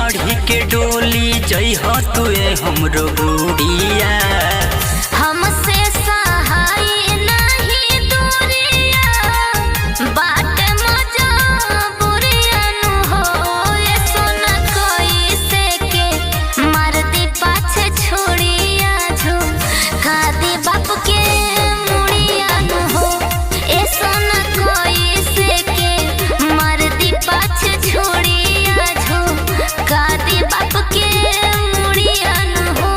चढ़ी के डोली जई हो तुए हमरो गुड़िया। हमसे सहाय नहीं दूरिया बाट मजा बुरिया नु हो। ये सोना कोई से के मार दी पाछे छोड़िया झो खादी बाप के मुड़िया नु हो। ये सोना कोई से के मार दी पाछे छोड़िया झो खादी बाप के मुड़िया नु हो।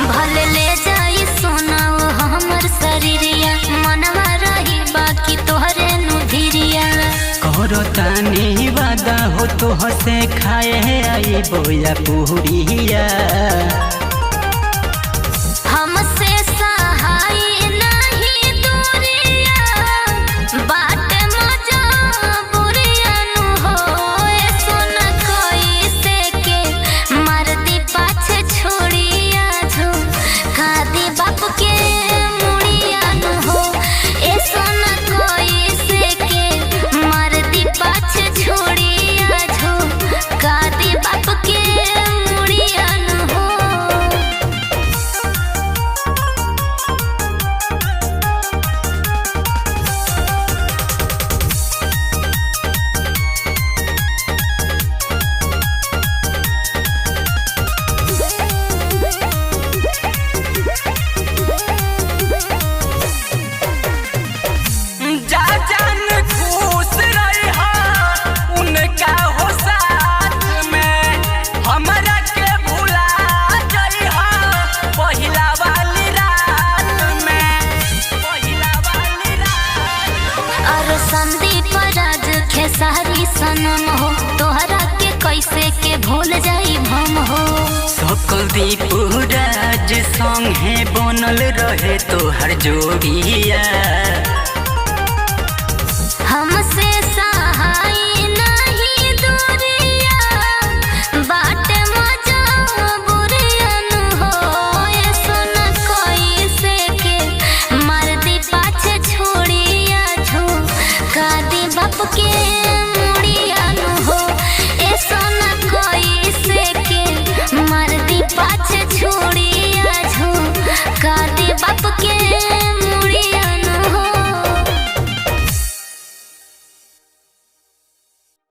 भले ले जाई सोना वो हमर शरीरिया मनवा रही बाकी तोहरे नु धीरिया। करो तानी वादा हो तो हसे खाए आई बोया पूरिया। हमसे सहाय नहीं दूरिया बाट मजा बुरिया नु हो। ये सोना कोई से के मार दी पाछे छोड़िया झो खादी बाप के मुड़िया नु हो। ये सोना कोई से के मार दी पाछे छोड़िया झो खादी बाप के मुड़िया नु हो। संदीप राज खेसारी सनम हो तोहरा के कैसे के भूल जाई हम हो। सकल दीप राज संगे बनल रहे तोहर जोड़िया।